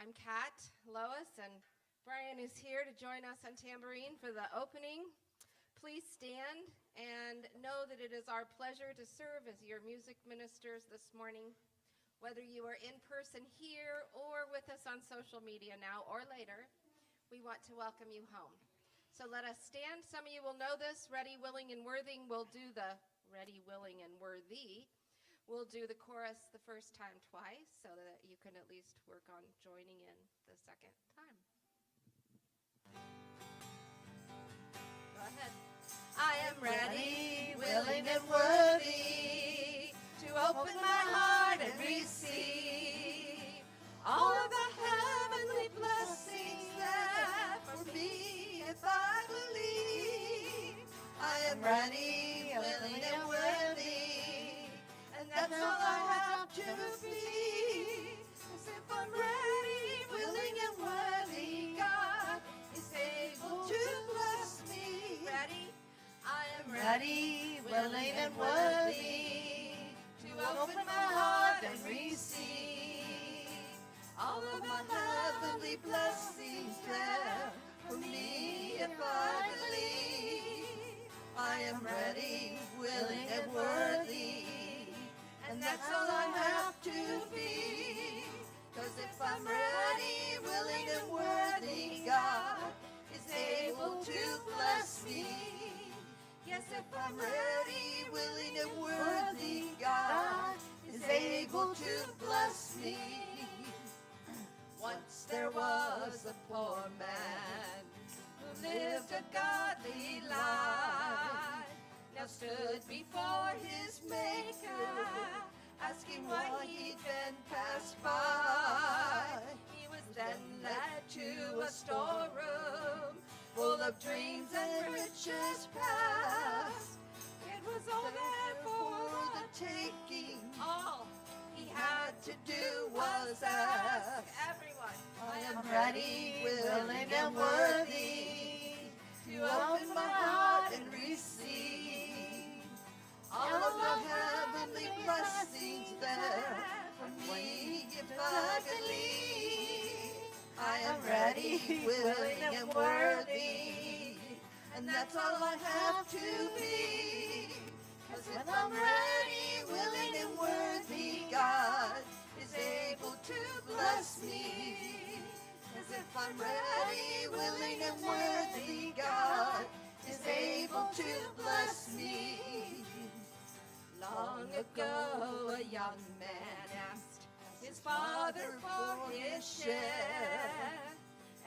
I'm Kat Lois, and Brian is here to join us on tambourine for the opening. Please stand and know that it is our pleasure to serve as your music ministers this morning. Whether you are in person here or with us on social media now or later, we want to welcome you home. So let us stand. Some of you will know this. Ready, willing, and worthy. We'll do the ready, willing, and worthy. We'll do the chorus the first time twice so that you can at least work on joining in the second time. Go ahead. I am ready, willing, and worthy to open my heart and receive all of the heavenly blessings there for me if I believe. I am ready, willing, and worthy. That's all I have to be. 'Cause if I'm ready, willing, and worthy, God is able to bless me. Ready? I am ready, willing, and worthy to open my heart and receive all of the heavenly blessings there for me if I believe. I am ready, willing, and worthy. And that's all I have to be. 'Cause if I'm ready, willing, and worthy, God is able to bless me. Yes, if I'm ready, willing, and worthy, God is able to bless me. Once there was a poor man who lived a godly life. Now stood before his Maker, asking why he'd been passed by. He was then led to a storeroom full of dreams and riches past. It was all there for the taking. All he had to do was ask. Everyone, I am ready, willing, and worthy to open my heart and receive all of the heavenly blessings there for me if I believe. I am ready, willing, and worthy, and that's all I have to be. 'Cause if I'm ready, willing, and worthy, God is able to bless me. 'Cause if I'm ready, willing, and worthy, God is able to bless me. Long ago, a young man asked his father for his share.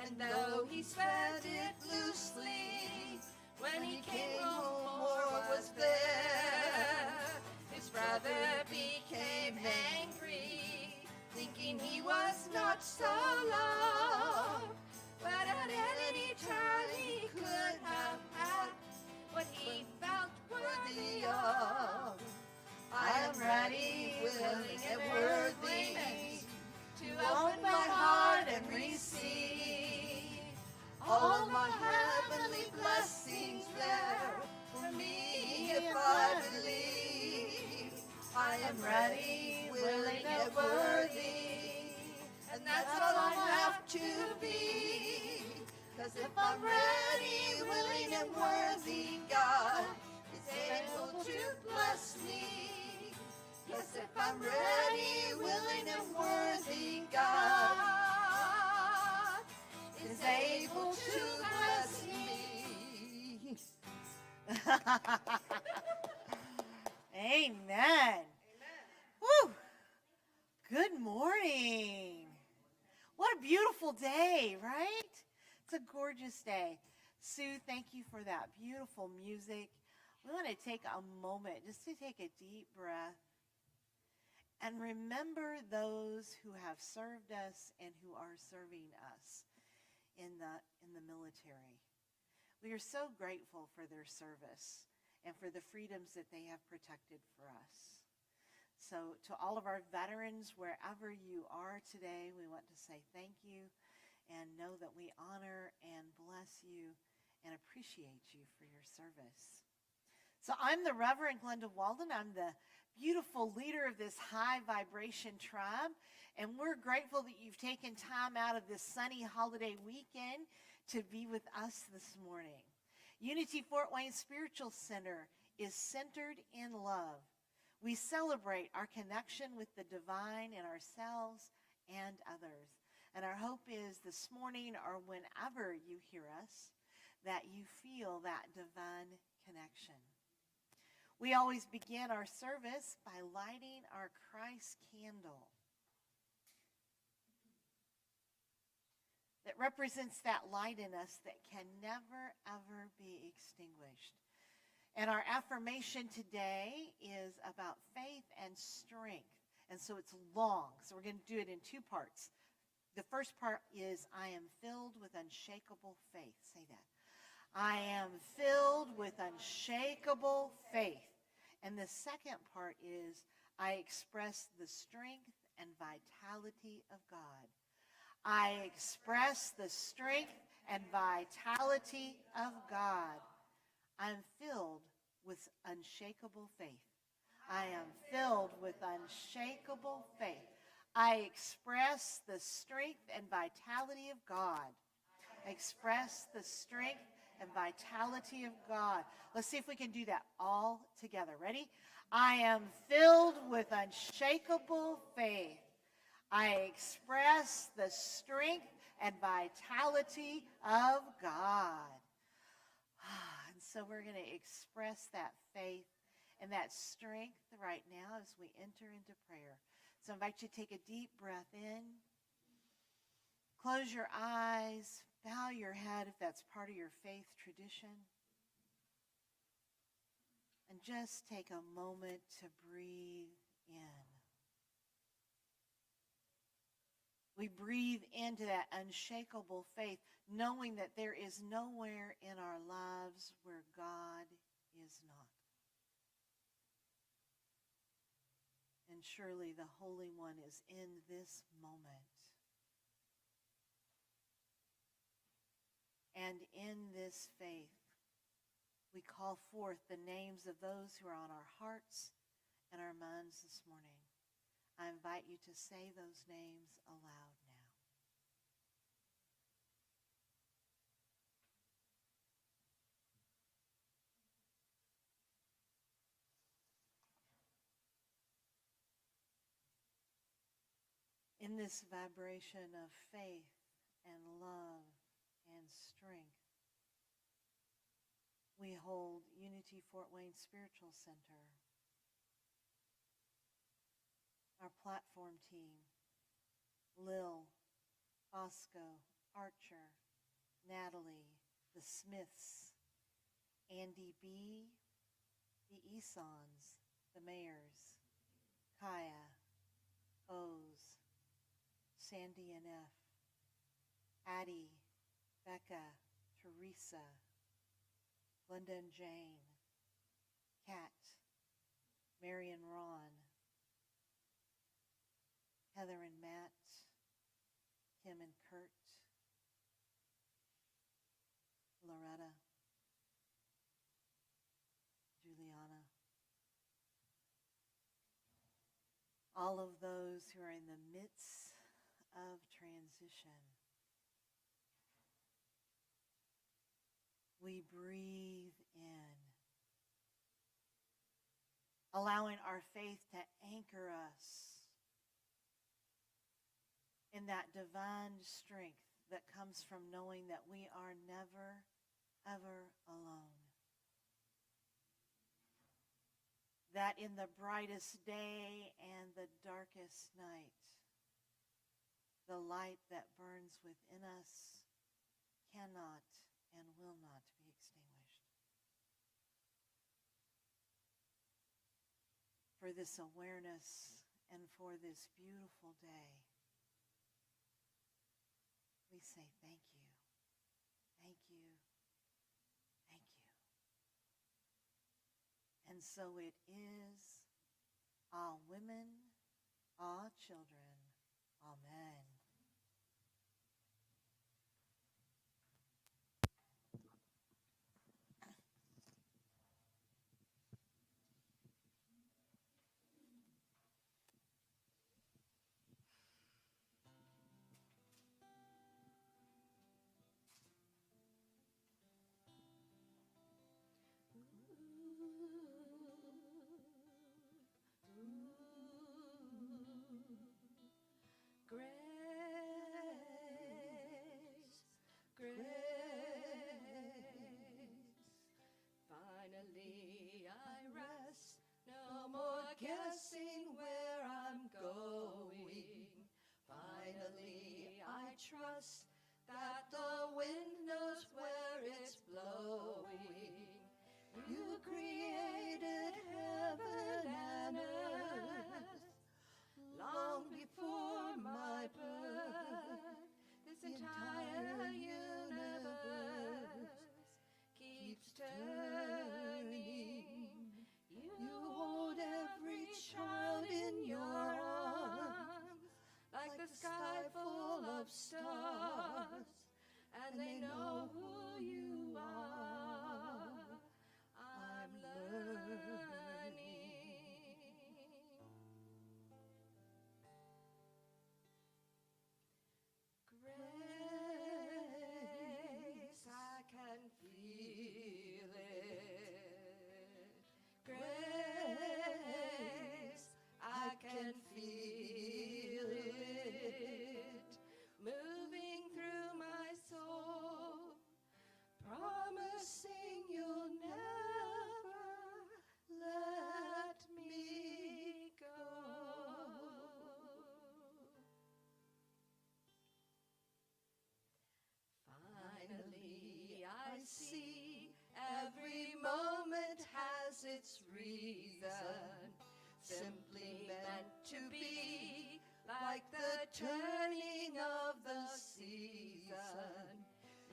And though he spent it loosely, when he came home, more was there. His brother became angry, thinking he was not so loved. But at any time he could have had what he felt worthy of. I am ready, willing, and worthy to open my heart and receive all of my heavenly blessings there for me if I believe. I am ready, willing, and worthy, and that's all I have to be. 'Cause if I'm ready, willing, and worthy, God is able to bless me. Yes, if I'm ready, willing, and worthy, God is able to bless me. Amen. Woo. Good morning. What a beautiful day, right? It's a gorgeous day. Sue, thank you for that beautiful music. We want to take a moment just to take a deep breath and remember those who have served us and who are serving us in the military. We are so grateful for their service and for the freedoms that they have protected for us. So to all of our veterans, wherever you are today, we want to say thank you and know that we honor and bless you and appreciate you for your service. So I'm the Reverend Glenda Walden. I'm the beautiful leader of this high vibration tribe. And we're grateful that you've taken time out of this sunny holiday weekend to be with us this morning. Unity Fort Wayne Spiritual Center is centered in love. We celebrate our connection with the divine in ourselves and others. And our hope is this morning or whenever you hear us, that you feel that divine connection. We always begin our service by lighting our Christ candle that represents that light in us that can never, ever be extinguished. And our affirmation today is about faith and strength. And so it's long. So we're going to do it in two parts. The first part is, I am filled with unshakable faith. Say that. I am filled with unshakable faith. And the second part is, I express the strength and vitality of God. I express the strength and vitality of God. I am filled with unshakable faith. I am filled with unshakable faith. I express the strength and vitality of God. I express the strength and vitality of God. Let's see if we can do that all together. Ready? I am filled with unshakable faith. I express the strength and vitality of God. And so we're going to express that faith and that strength right now as we enter into prayer. So I invite you to take a deep breath in. Close your eyes. Bow your head if that's part of your faith tradition. And just take a moment to breathe in. We breathe into that unshakable faith, knowing that there is nowhere in our lives where God is not. And surely the Holy One is in this moment. And in this faith, we call forth the names of those who are on our hearts and our minds this morning. I invite you to say those names aloud now. In this vibration of faith and love and strength, we hold Unity Fort Wayne Spiritual Center, our platform team, Lil, Bosco, Archer, Natalie, the Smiths, Andy B., the Esons, the Mayors, Kaya, O's, Sandy and F., Addie, Becca, Teresa, Glenda and Jane, Kat, Mary and Ron, Heather and Matt, Kim and Kurt, Loretta, Juliana, all of those who are in the midst of transition. We breathe in, allowing our faith to anchor us in that divine strength that comes from knowing that we are never, ever alone. That in the brightest day and the darkest night, the light that burns within us cannot and will not be extinguished. For this awareness and for this beautiful day, we say thank you, thank you, thank you. And so it is, all women, all children, amen. has its reason, simply meant to be, like the turning of the season.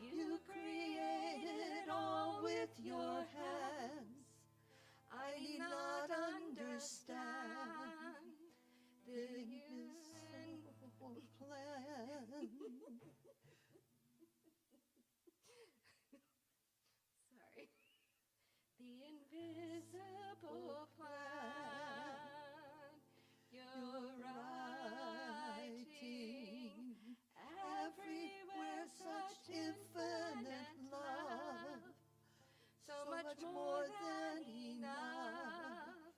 You created all with your hands. I need not understand the invisible plan. Sorry. The invisible plan. You're writing everywhere such infinite love. So much more than enough.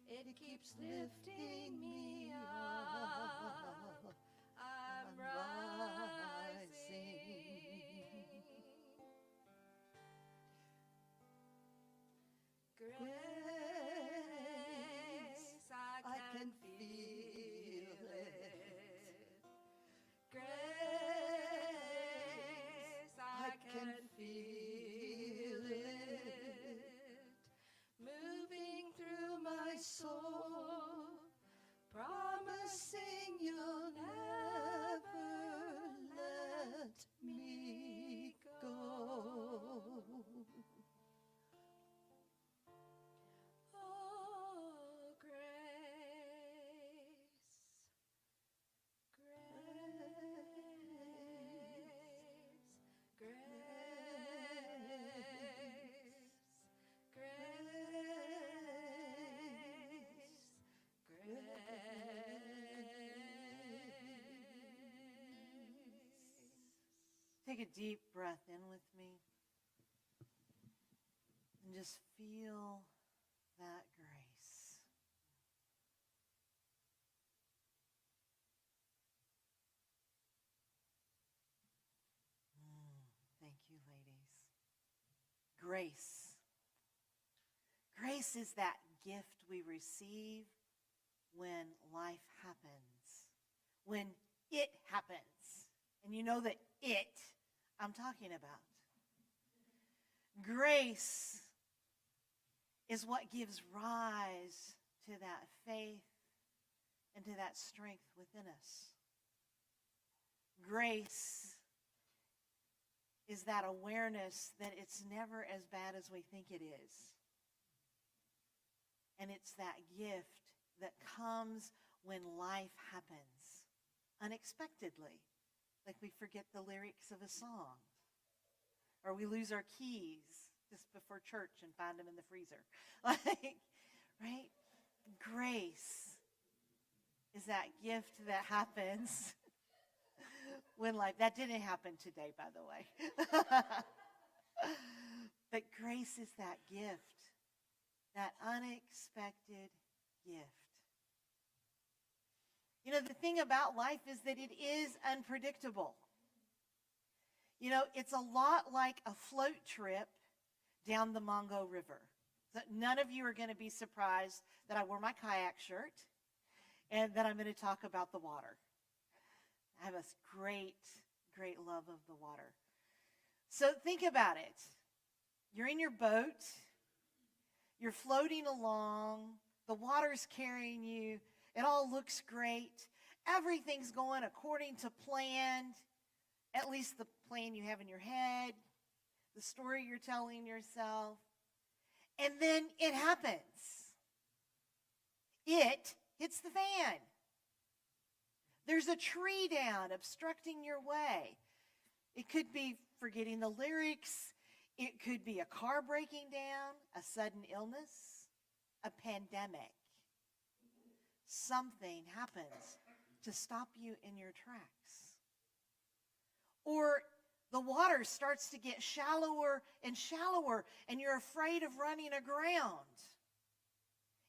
It keeps lifting me up. I'm rising. Grace, I can feel it. Grace, I can feel it. Moving through my soul, promising you'll never let me go. Oh, grace, grace, grace, grace. Take a deep breath in with me and just feel that grace. Thank you, ladies. Grace. Grace is that gift we receive when life happens, when it happens. And you know that it I'm talking about. Grace is what gives rise to that faith and to that strength within us. Grace is that awareness that it's never as bad as we think it is. And it's that gift that comes when life happens unexpectedly. Like we forget the lyrics of a song. Or we lose our keys just before church and find them in the freezer. Right? Grace is that gift that happens when life, that didn't happen today, by the way. But grace is that gift, that unexpected gift. You know, the thing about life is that it is unpredictable. You know, it's a lot like a float trip down the Mongo River. So none of you are going to be surprised that I wore my kayak shirt and that I'm going to talk about the water. I have a great, great love of the water. So think about it. You're in your boat. You're floating along. The water's carrying you. It all looks great. Everything's going according to plan, at least the plan you have in your head, the story you're telling yourself. And then it happens. It hits the fan. There's a tree down obstructing your way. It could be forgetting the lyrics. It could be a car breaking down, a sudden illness, a pandemic. Something happens to stop you in your tracks. Or the water starts to get shallower and shallower, and you're afraid of running aground.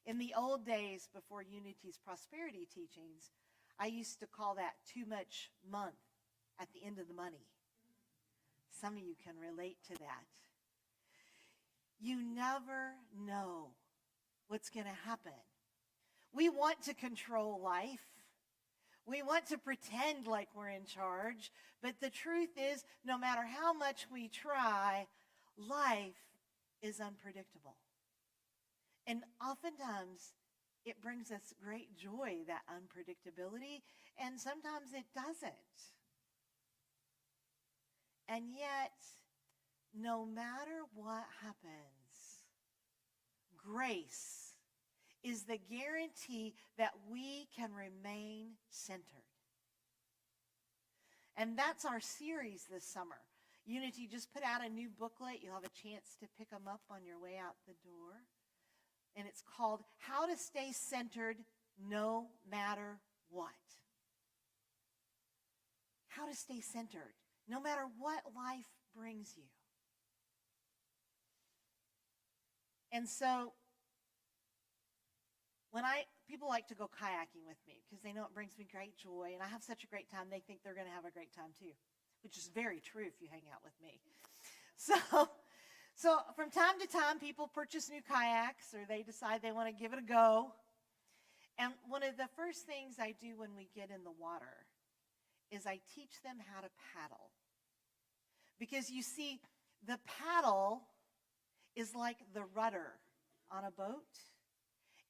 In the old days, before Unity's prosperity teachings, I used to call that too much month at the end of the money. Some of you can relate to that. You never know what's going to happen. We want to control life. We want to pretend like we're in charge, but the truth is, no matter how much we try, life is unpredictable. And oftentimes, it brings us great joy, that unpredictability, and sometimes it doesn't. And yet, no matter what happens, grace is the guarantee that we can remain centered. And that's our series this summer. Unity just put out a new booklet. You'll have a chance to pick them up on your way out the door. And it's called How to Stay Centered No Matter What. How to stay centered no matter what life brings you. And so when people like to go kayaking with me because they know it brings me great joy, and I have such a great time, they think they're going to have a great time too, which is very true if you hang out with me. So from time to time, people purchase new kayaks or they decide they want to give it a go. And one of the first things I do when we get in the water is I teach them how to paddle. Because you see, the paddle is like the rudder on a boat.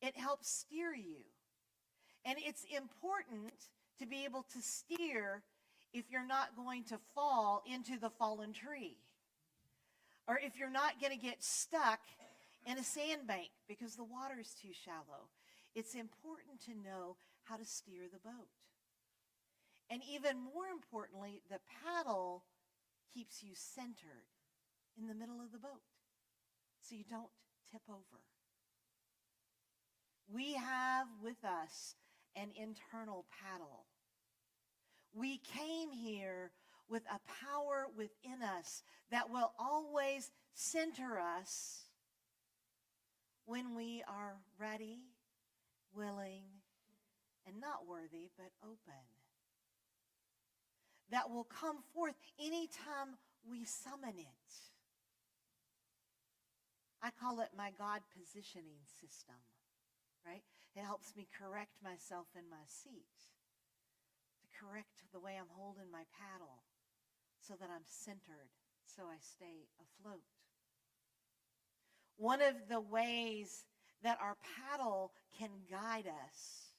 It helps steer you. And it's important to be able to steer if you're not going to fall into the fallen tree. Or if you're not going to get stuck in a sandbank because the water is too shallow. It's important to know how to steer the boat. And even more importantly, the paddle keeps you centered in the middle of the boat so you don't tip over. We have with us an internal paddle. We came here with a power within us that will always center us when we are ready, willing, and not worthy, but open. That will come forth anytime we summon it. I call it my God positioning system, right? It helps me correct myself in my seat, to correct the way I'm holding my paddle so that I'm centered, so I stay afloat. One of the ways that our paddle can guide us,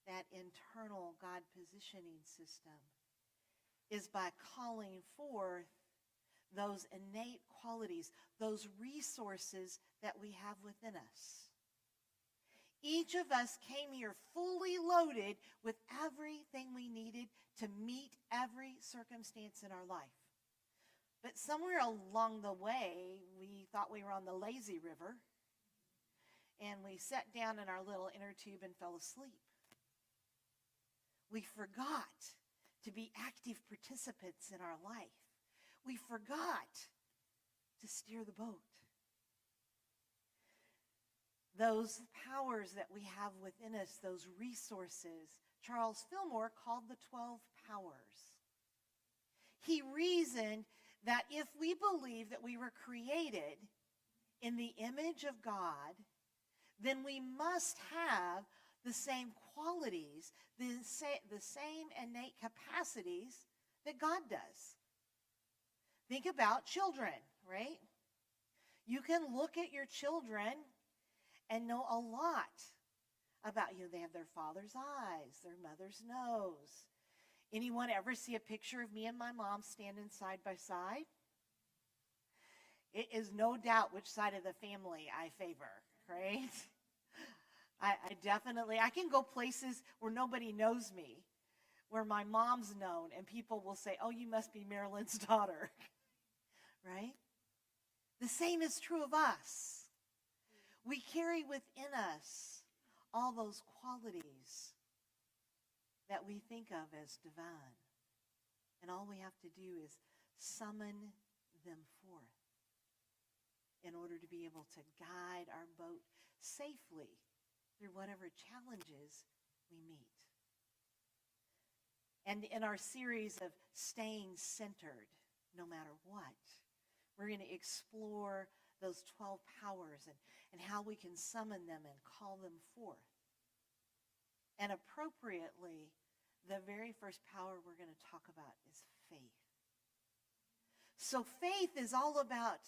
that internal God positioning system, is by calling forth those innate qualities, those resources that we have within us. Each of us came here fully loaded with everything we needed to meet every circumstance in our life. But somewhere along the way, we thought we were on the lazy river, and we sat down in our little inner tube and fell asleep. We forgot to be active participants in our life. We forgot to steer the boat. Those powers that we have within us, those resources, Charles Fillmore called the 12 powers. He reasoned that if we believe that we were created in the image of God, then we must have the same qualities, the same innate capacities that God does. Think about children, right? You can look at your children and know a lot about, they have their father's eyes, their mother's nose. Anyone ever see a picture of me and my mom standing side by side? It is no doubt which side of the family I favor, right? I can go places where nobody knows me, where my mom's known, and people will say, oh, you must be Marilyn's daughter, right? The same is true of us. We carry within us all those qualities that we think of as divine. And all we have to do is summon them forth in order to be able to guide our boat safely through whatever challenges we meet. And in our series of staying centered, no matter what, we're going to explore those 12 powers and how we can summon them and call them forth. And appropriately, the very first power we're going to talk about is faith. So faith is all about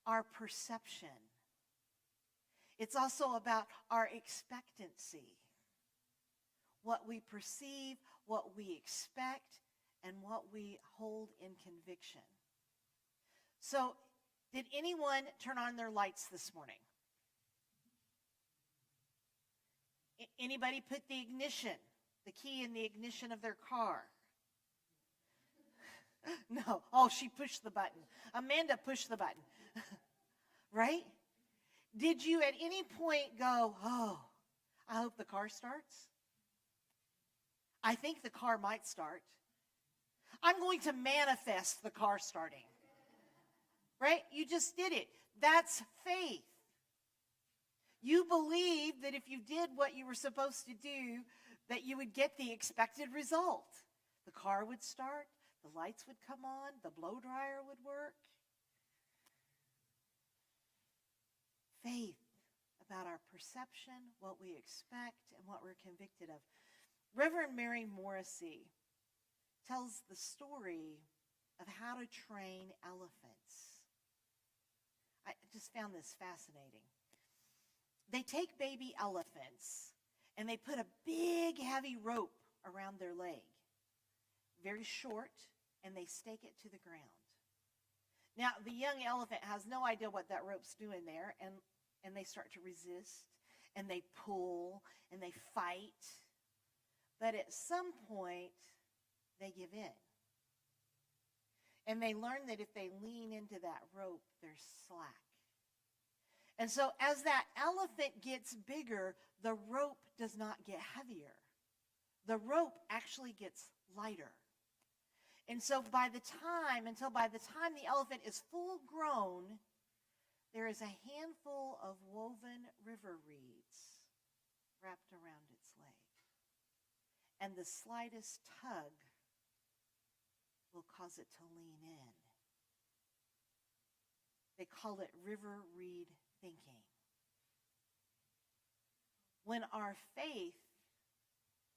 our perception. It's also about our expectancy. What we perceive, what we expect, and what we hold in conviction. So, did anyone turn on their lights this morning? Anybody put the key in the ignition of their car? No. Oh, she pushed the button. Amanda pushed the button. Right? Did you at any point go, oh, I hope the car starts? I think the car might start. I'm going to manifest the car starting. Right? You just did it. That's faith. You believe that if you did what you were supposed to do, that you would get the expected result. The car would start, the lights would come on, the blow dryer would work. Faith about our perception, what we expect, and what we're convicted of. Reverend Mary Morrissey tells the story of how to train elephants. I just found this fascinating. They take baby elephants and they put a big heavy rope around their leg, very short, and they stake it to the ground. Now, the young elephant has no idea what that rope's doing there, and they start to resist, and they pull, and they fight. But at some point, they give in. And they learn that if they lean into that rope, they're slack. And so as that elephant gets bigger, the rope does not get heavier. The rope actually gets lighter. And so until by the time the elephant is full grown, there is a handful of woven river reeds wrapped around its leg. And the slightest tug will cause it to lean in. They call it river reed thinking. When our faith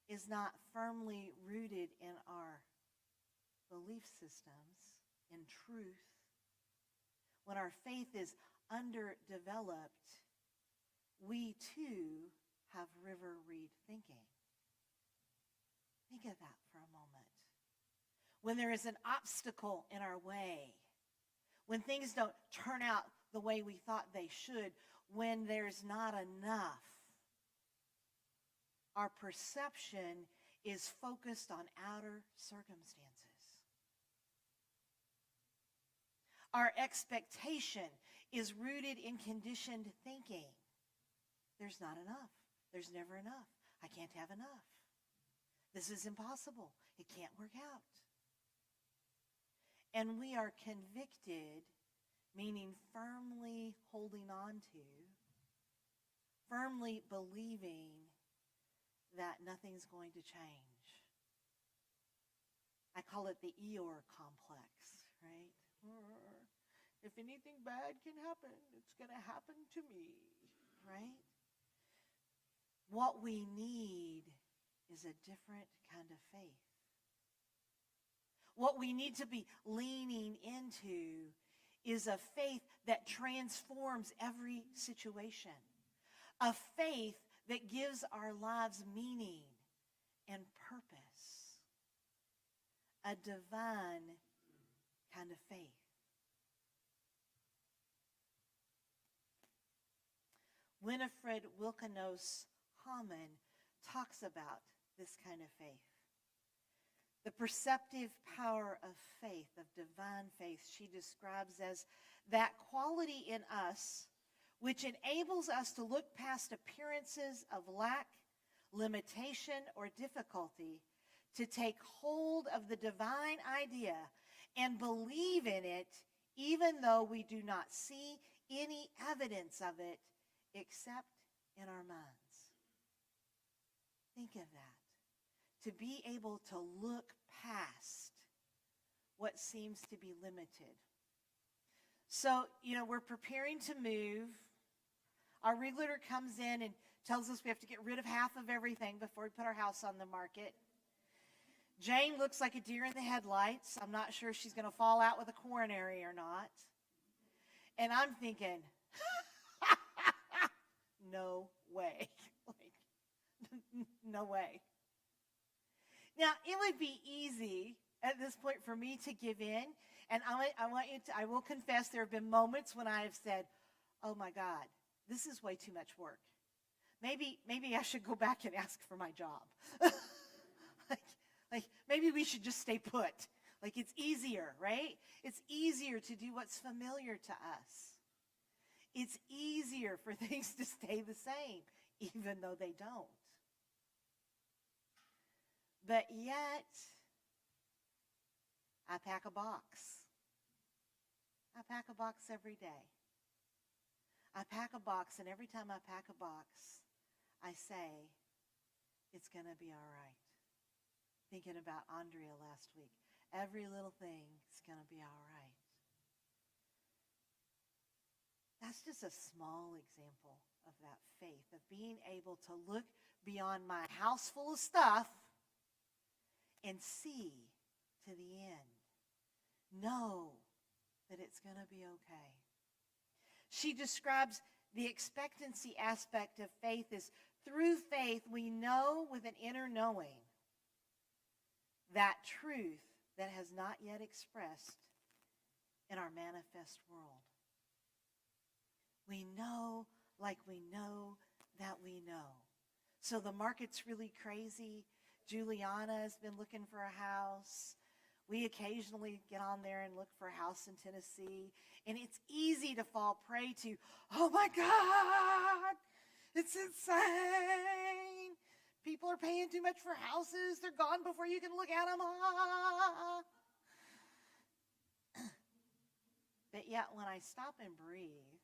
is not firmly rooted in our belief systems, in truth, when our faith is underdeveloped, we too have river reed thinking. Think of that for a moment. When there is an obstacle in our way, when things don't turn out the way we thought they should, when there's not enough, our perception is focused on outer circumstances. Our expectation is rooted in conditioned thinking. There's not enough. There's never enough. I can't have enough. This is impossible. It can't work out. And we are convicted, meaning firmly holding on to, firmly believing that nothing's going to change. I call it the Eeyore complex, right? If anything bad can happen, it's going to happen to me, right? What we need is a different kind of faith. What we need to be leaning into is a faith that transforms every situation. A faith that gives our lives meaning and purpose. A divine kind of faith. Winifred Wilkenos Hamann talks about this kind of faith. The perceptive power of faith, of divine faith, she describes as that quality in us which enables us to look past appearances of lack, limitation, or difficulty to take hold of the divine idea and believe in it even though we do not see any evidence of it except in our minds. Think of that. To be able to look past what seems to be limited. So, we're preparing to move. Our realtor comes in and tells us we have to get rid of half of everything before we put our house on the market. Jane looks like a deer in the headlights. I'm not sure if she's going to fall out with a coronary or not. And I'm thinking, no way. No way. Now, it would be easy at this point for me to give in. And I will confess there have been moments when I have said, oh my God, this is way too much work. Maybe I should go back and ask for my job. like maybe we should just stay put. Like it's easier, right? It's easier to do what's familiar to us. It's easier for things to stay the same, even though they don't. But yet, I pack a box. I pack a box every day. I pack a box, and every time I pack a box, I say, it's going to be all right. Thinking about Andrea last week. Every little thing is going to be all right. That's just a small example of that faith, of being able to look beyond my house full of stuff and see to the end. Know that it's going to be okay. She describes the expectancy aspect of faith as through faith we know with an inner knowing that truth that has not yet expressed in our manifest world. We know like we know that we know. So the market's really crazy. Juliana has been looking for a house. We occasionally get on there and look for a house in Tennessee. And it's easy to fall prey to, oh my God, it's insane. People are paying too much for houses. They're gone before you can look at them. But yet when I stop and breathe,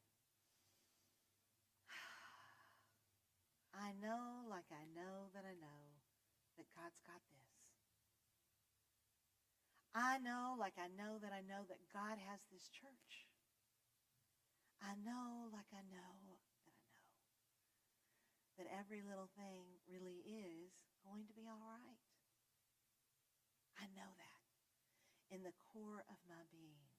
I know like I know that God's got this. I know like I know that God has this church. I know like I know that every little thing really is going to be all right. I know that in the core of my being.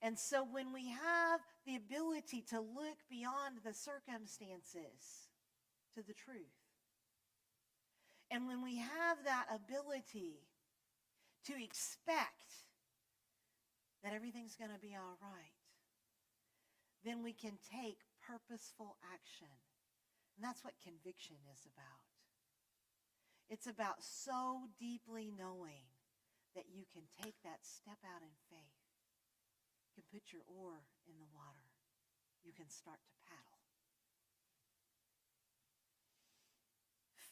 And so when we have the ability to look beyond the circumstances to the truth, and when we have that ability to expect that everything's going to be all right, then we can take purposeful action. And that's what conviction is about. It's about so deeply knowing that you can take that step out in faith. You can put your oar in the water. You can start to paddle.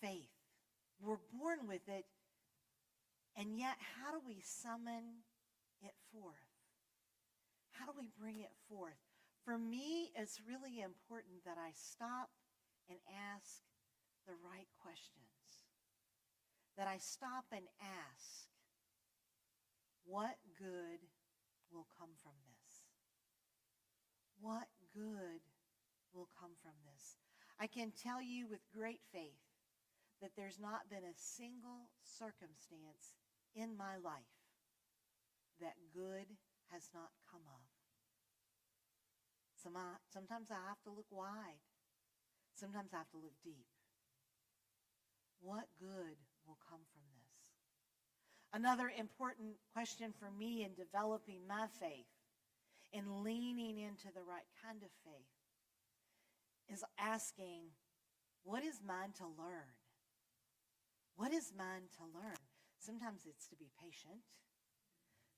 Faith. We're born with it, and yet how do we summon it forth? How do we bring it forth? For me, it's really important that I stop and ask the right questions. That I stop and ask, what good will come from this? What good will come from this? I can tell you with great faith that there's not been a single circumstance in my life that good has not come of. Sometimes I have to look wide. Sometimes I have to look deep. What good will come from this? Another important question for me in developing my faith and leaning into the right kind of faith is asking, what is mine to learn? What is mine to learn? Sometimes it's to be patient.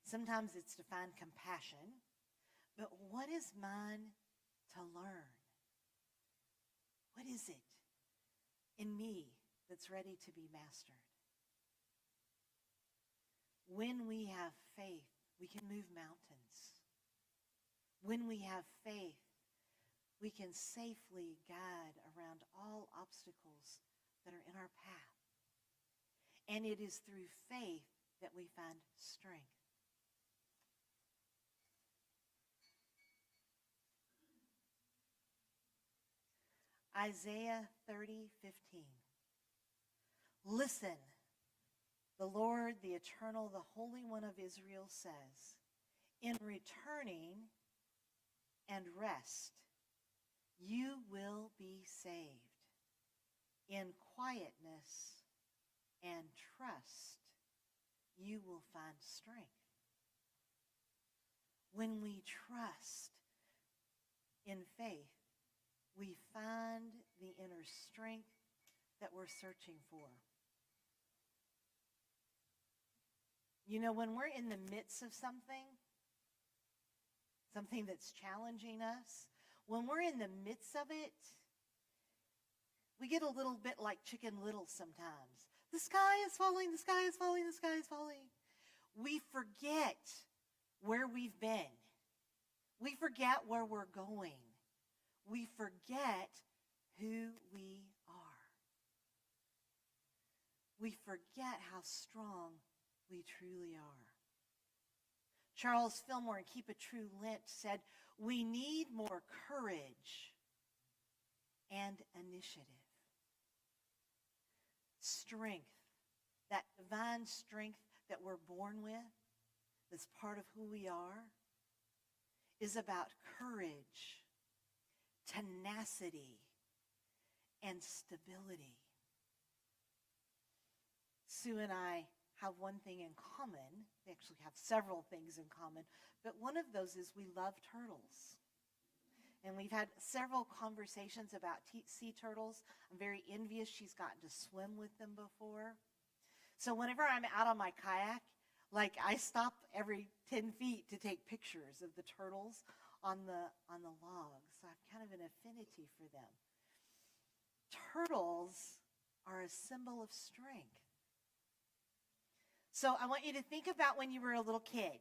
Sometimes it's to find compassion. But what is mine to learn? What is it in me that's ready to be mastered? When we have faith, we can move mountains. When we have faith, we can safely guide around all obstacles that are in our path. And it is through faith that we find strength. Isaiah 30:15. Listen, the Lord, the Eternal, the Holy One of Israel says, in returning and rest, you will be saved. In quietness and trust, you will find strength. When we trust in faith, we find the inner strength that we're searching for. You know, when we're in the midst of something that's challenging us, when we're in the midst of it, we get a little bit like Chicken Little sometimes. The sky is falling, the sky is falling, the sky is falling. We forget where we've been. We forget where we're going. We forget who we are. We forget how strong we truly are. Charles Fillmore in Keep a True Lent said, we need more courage and initiative. Strength, that divine strength that we're born with, that's part of who we are, is about courage, tenacity, and stability. Sue and I have one thing in common. We actually have several things in common, but one of those is we love turtles. And we've had several conversations about sea turtles. I'm very envious she's gotten to swim with them before. So whenever I'm out on my kayak, like I stop every 10 feet to take pictures of the turtles on the logs. So I have kind of an affinity for them. Turtles are a symbol of strength. So I want you to think about when you were a little kid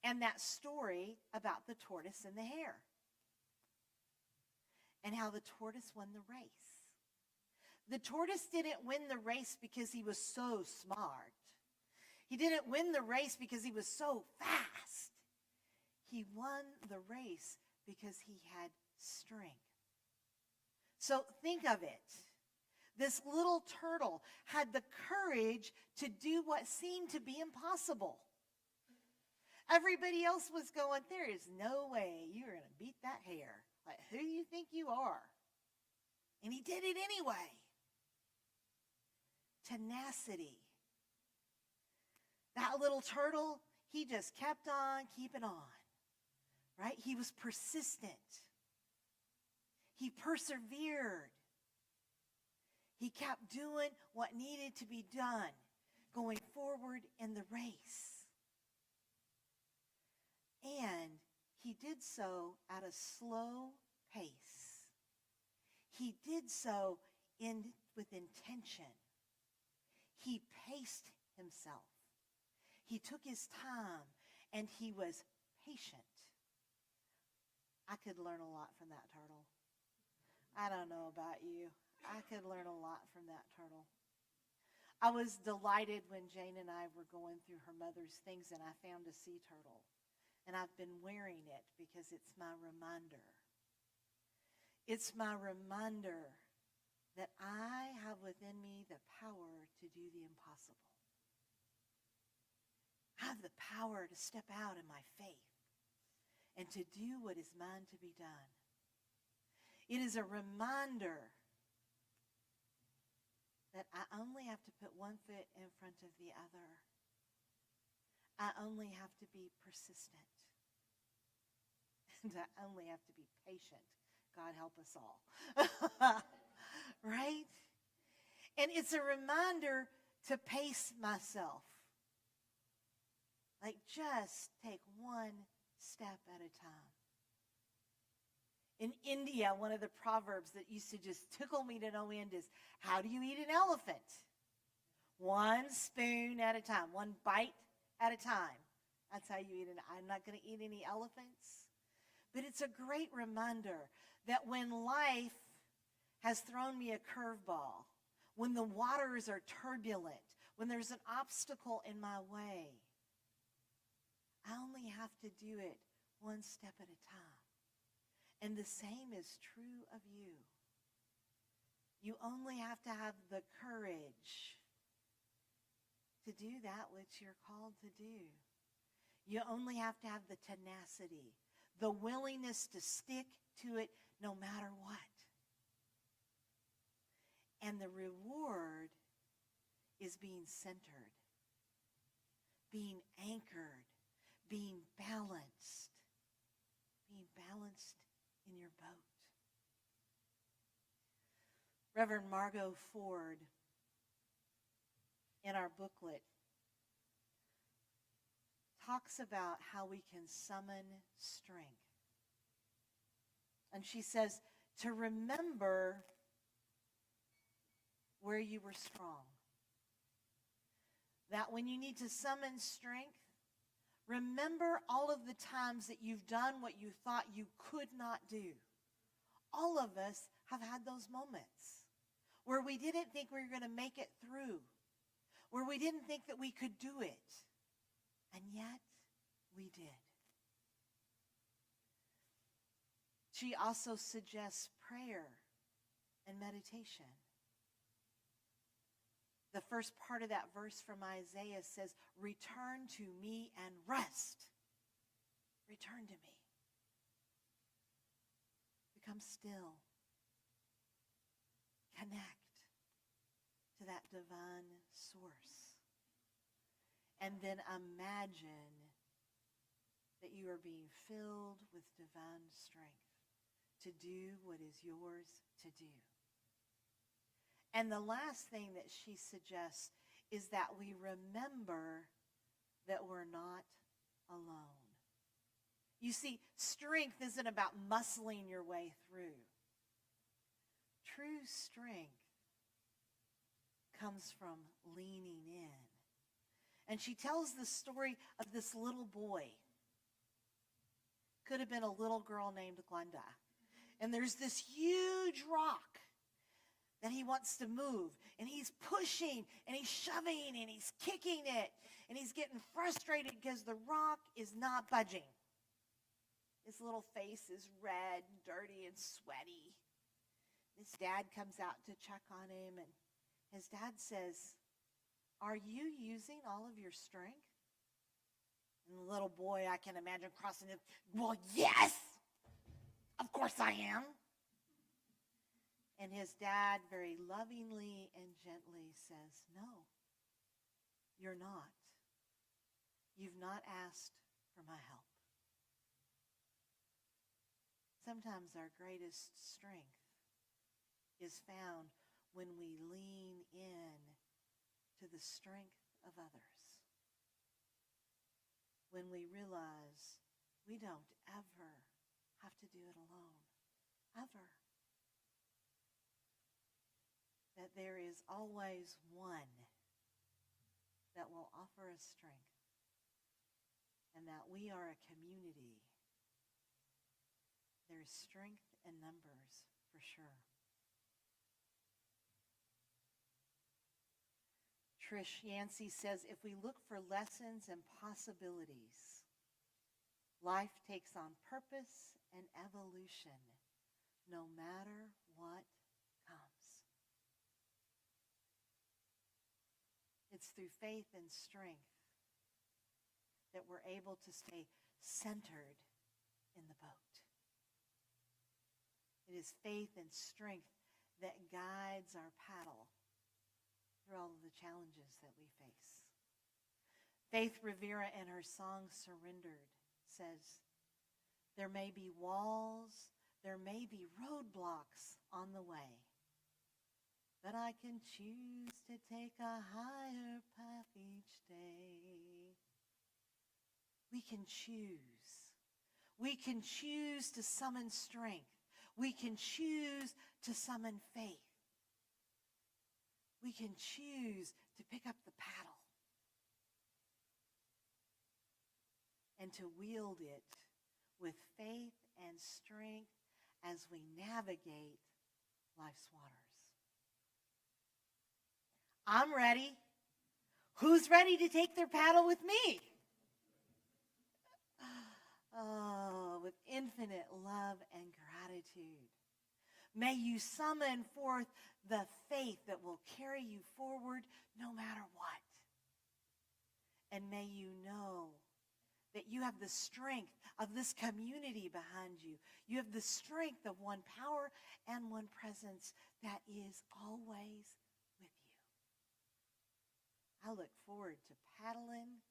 and that story about the tortoise and the hare and how the tortoise won the race. The tortoise didn't win the race because he was so smart. He didn't win the race because he was so fast. He won the race because he had strength. So think of it. This little turtle had the courage to do what seemed to be impossible. Everybody else was going, there is no way you're going to beat that hare. Like, who do you think you are? And he did it anyway. Tenacity. That little turtle, he just kept on keeping on, right? He was persistent. He persevered. He kept doing what needed to be done, going forward in the race. And he did so at a slow pace. He did so with intention. He paced himself. He took his time, and he was patient. I could learn a lot from that turtle. I don't know about you. I could learn a lot from that turtle. I was delighted when Jane and I were going through her mother's things, and I found a sea turtle. And I've been wearing it because it's my reminder. It's my reminder that I have within me the power to do the impossible. I have the power to step out in my faith and to do what is mine to be done. It is a reminder that I only have to put one foot in front of the other. I only have to be persistent. And I only have to be patient. God help us all. Right? And it's a reminder to pace myself. Like, just take one step at a time. In India, one of the proverbs that used to just tickle me to no end is, how do you eat an elephant? One spoon at a time, one bite at a time. That's how you eat it. I'm not going to eat any elephants. But it's a great reminder that when life has thrown me a curveball, when the waters are turbulent, when there's an obstacle in my way, I only have to do it one step at a time. And the same is true of you. You only have to have the courage to do that which you're called to do. You only have to have the tenacity, the willingness to stick to it no matter what. And the reward is being centered, being anchored, being balanced in your boat. Reverend Margot Ford, in our booklet, talks about how we can summon strength. And she says, to remember where you were strong. That when you need to summon strength, remember all of the times that you've done what you thought you could not do. All of us have had those moments where we didn't think we were going to make it through, where we didn't think that we could do it, and yet we did. She also suggests prayer and meditation. The first part of that verse from Isaiah says, return to me and rest. Return to me. Become still. Connect to that divine source. And then imagine that you are being filled with divine strength to do what is yours to do. And the last thing that she suggests is that we remember that we're not alone. You see, strength isn't about muscling your way through. True strength comes from leaning in. And she tells the story of this little boy. Could have been a little girl named Glenda. And there's this huge rock that he wants to move. And he's pushing, and he's shoving, and he's kicking it. And he's getting frustrated because the rock is not budging. His little face is red, dirty, and sweaty. His dad comes out to check on him, and his dad says, are you using all of your strength? And the little boy, I can imagine crossing him, well, yes, of course I am. And his dad very lovingly and gently says, no, you're not. You've not asked for my help. Sometimes our greatest strength is found when we lean in to the strength of others. When we realize we don't ever have to do it alone. Ever. That there is always one that will offer us strength. And that we are a community. There's strength in numbers, for sure. Trish Yancey says, if we look for lessons and possibilities, life takes on purpose and evolution, no matter what comes. It's through faith and strength that we're able to stay centered in the boat. It is faith and strength that guides our paddle through all of the challenges that we face. Faith Rivera in her song Surrendered says, there may be walls, there may be roadblocks on the way, but I can choose to take a higher path each day. We can choose. We can choose to summon strength. We can choose to summon faith. We can choose to pick up the paddle and to wield it with faith and strength as we navigate life's waters. I'm ready. Who's ready to take their paddle with me? Oh, with infinite love and gratitude. May you summon forth the faith that will carry you forward no matter what. And may you know that you have the strength of this community behind you. You have the strength of one power and one presence that is always with you. I look forward to paddling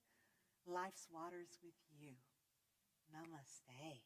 life's waters with you. Namaste.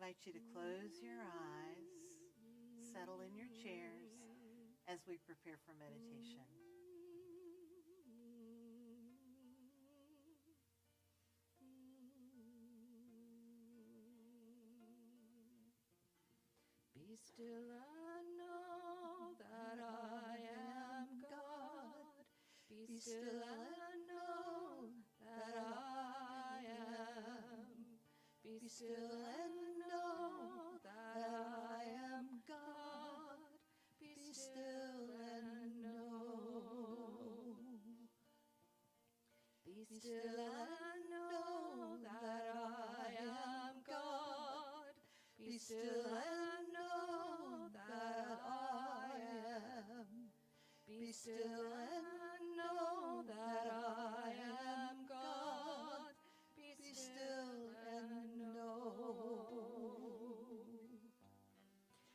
I invite you to close your eyes, settle in your chairs as we prepare for meditation. Be still and know that I am God. Be still and know that I am. Be still and know that I am God. Be still and know. Be still and know that I am God. Be still and know that I am. Be still and know that I am God. Be still and know.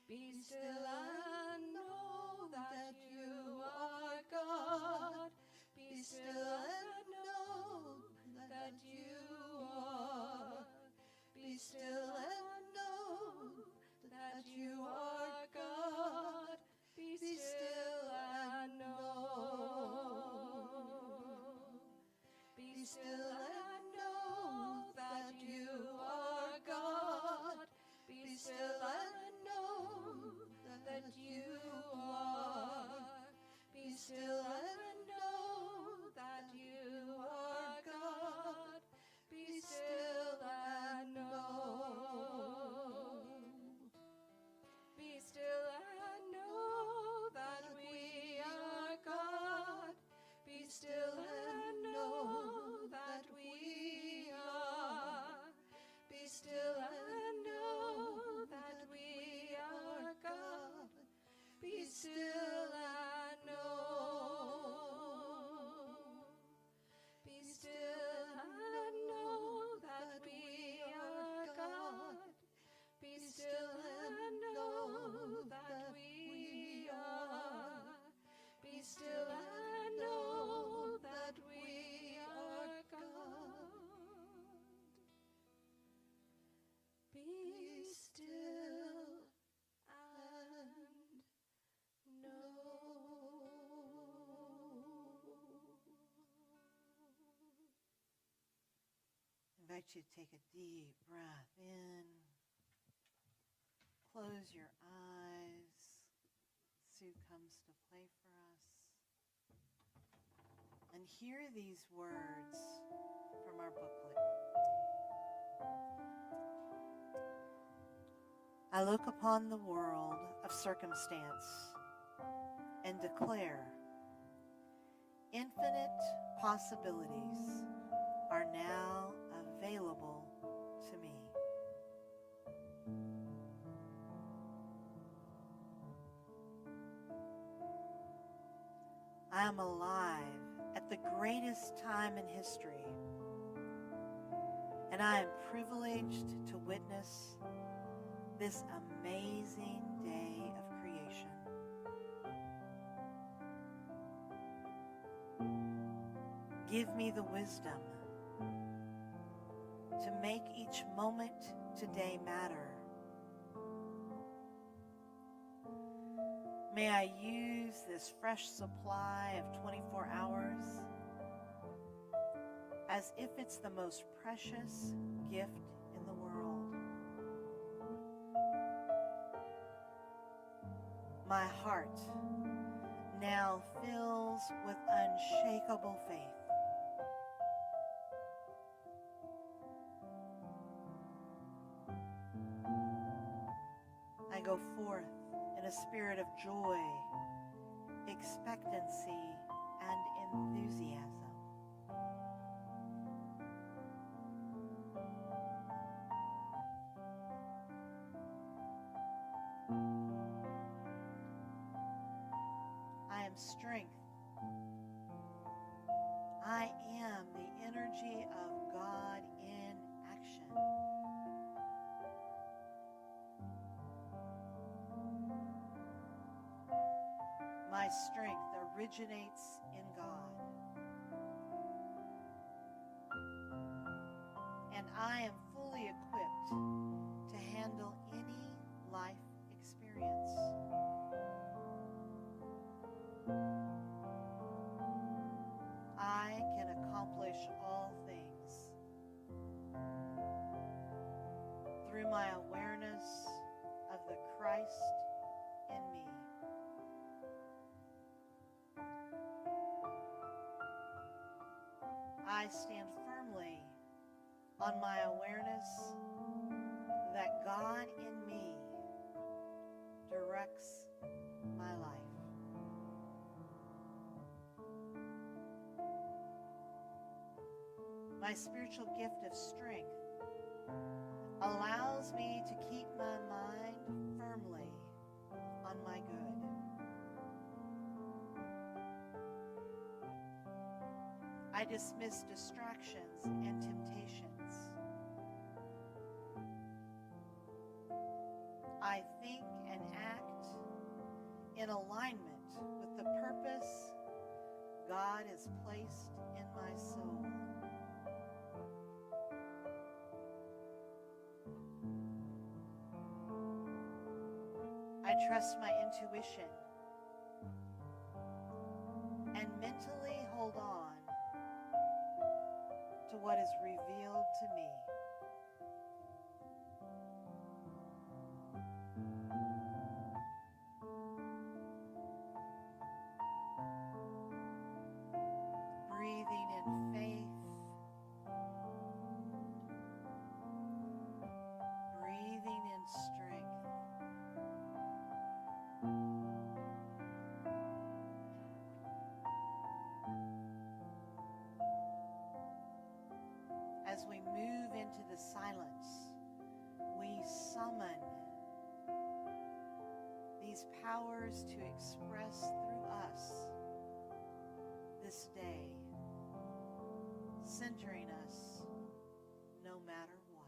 Be still and know that you are God. Be still and know that you are. Be still and know that you are God. Be still and know. Be still and know that you are God. Be still and know that you are. Be still and know that you are God. Be still and know. Be still and know that we are God. Be still and know that we are. Be still and know that we are God. Be still and know. Be still and know that we are God. Be still and know that we are. Be still and know that we are God. Be still and know. I invite you to take a deep breath in. Close your eyes. Sue comes to play for us. And hear these words from our booklet. I look upon the world of circumstance and declare infinite possibilities are now available to me. I am alive at the greatest time in history, and I am privileged to witness this amazing day of creation. Give me the wisdom to make each moment today matter. May I use this fresh supply of 24 hours as if it's the most precious gift in the world. My heart now fills with unshakable faith. I go forth in a spirit of joy, expectancy, and enthusiasm. I am strength. I am the energy of God in action. My strength originates in God. And I am fully equipped to handle any life experience. I can accomplish all things through my awareness of the Christ in me. I stand firmly on my awareness that God in me directs my life. My spiritual gift of strength allows me to keep my mind firmly on my good. I dismiss distractions and temptations. I think and act in alignment with the purpose God has placed in my soul. I trust my intuition and mentally hold on to what is revealed to me. Breathing in faith, breathing in strength. As we move into the silence, we summon these powers to express through us this day, centering us no matter what.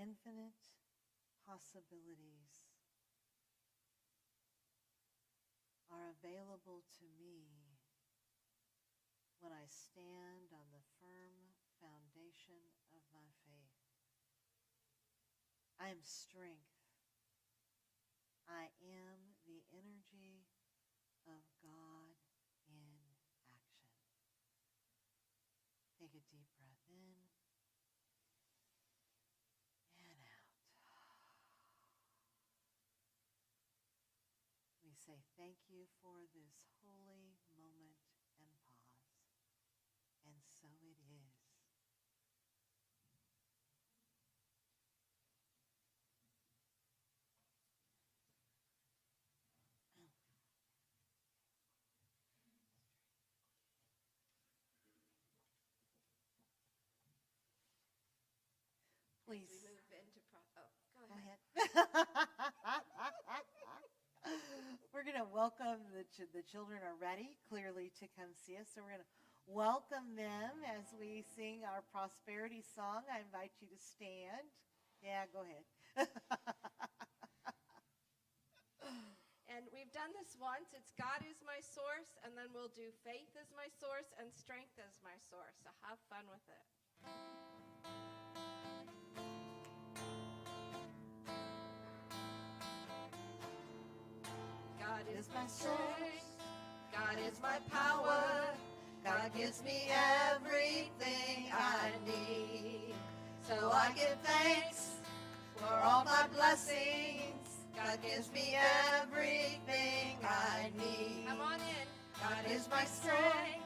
infinite possibilities are available to me when I stand on the firm foundation of my faith. I am strength. I am the energy of God in action. Take a deep breath in and out. We say thank you for this holy moment and pause. And so it is. Please. As we move into go Go ahead. ahead. We're going to welcome the children are ready, clearly, to come see us. So we're going to welcome them as we sing our prosperity song. I invite you to stand. Yeah, go ahead. And we've done this once. It's God is my source, and then we'll do faith is my source and strength is my source. So have fun with it. God is my strength. God is my power. God gives me everything I need. So I give thanks for all my blessings. God gives me everything I need. Come on in. God is my strength.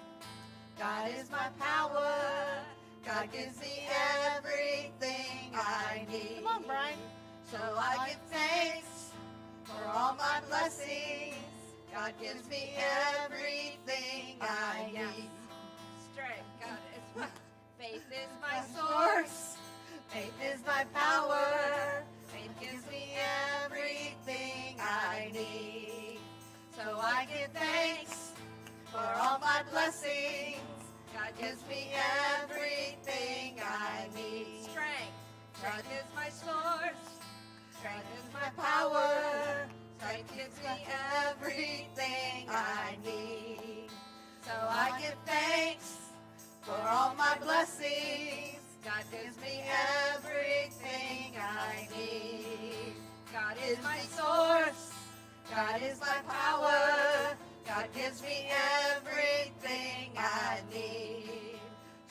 God is my power. God gives me everything I need. Come on, Brian. So I give thanks for all my blessings. God gives me everything I need. Strength, God is my faith is my source. Faith is my power. Faith gives me everything I need. So I give thanks for all my blessings. God gives me everything I need. Strength, God is my source. Strength is my power. Strength gives me everything I need. So I give thanks for all my blessings. God gives me everything I need. God is my source. God is my power. God gives me everything I need.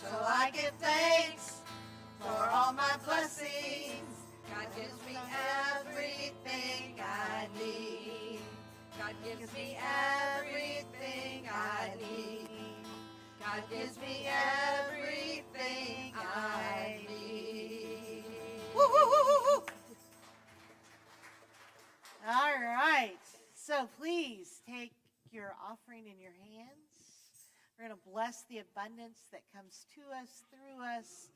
So I give thanks for all my blessings. God gives me everything I need. God gives me everything I need. God gives me everything I need. Woo, woo, woo, woo, woo. All right. So please take your offering in your hands. We're going to bless the abundance that comes to us, through us,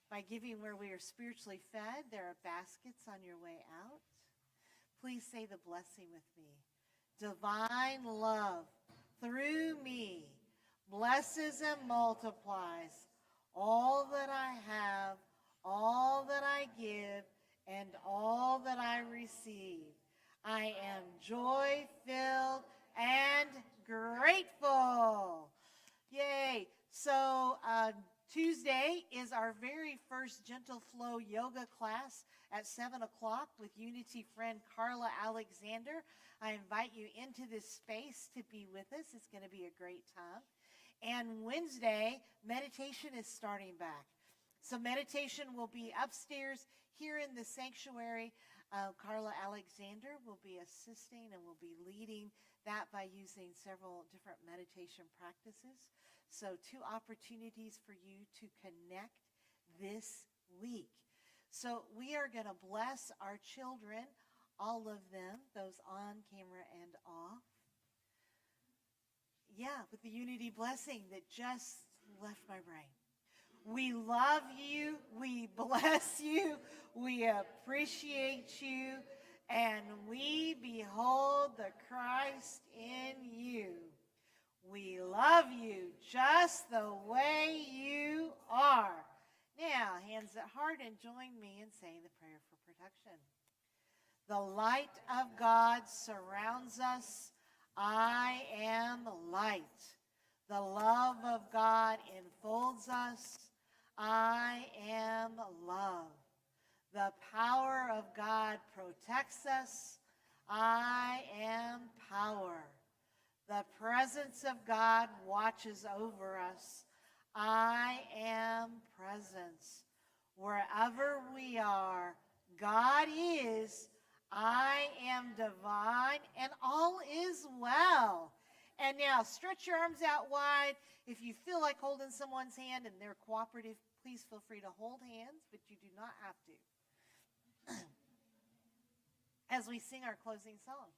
by giving where we are spiritually fed. There are baskets on your way out. Please say the blessing with me. Divine love through me blesses and multiplies all that I have, all that I give, and all that I receive. I am joy-filled and grateful. Yay. So Tuesday is our very first Gentle Flow yoga class at 7 o'clock with Unity friend Carla Alexander. I invite you into this space to be with us. It's going to be a great time. And Wednesday, meditation is starting back. So meditation will be upstairs here in the sanctuary. Carla Alexander will be assisting and will be leading that by using several different meditation practices. So 2 opportunities for you to connect this week. So we are going to bless our children, all of them, those on camera and off. Yeah, with the unity blessing that just left my brain. We love you, we bless you, we appreciate you, and we behold the Christ in you. We love you just the way you are. Now, hands at heart, and join me in saying the prayer for protection. The light of God surrounds us. I am light. The love of God enfolds us. I am love. The power of God protects us. I am power. The presence of God watches over us. I am presence. Wherever we are, God is. I am divine, and all is well. And now stretch your arms out wide. If you feel like holding someone's hand and they're cooperative, please feel free to hold hands, but you do not have to. As we sing our closing song.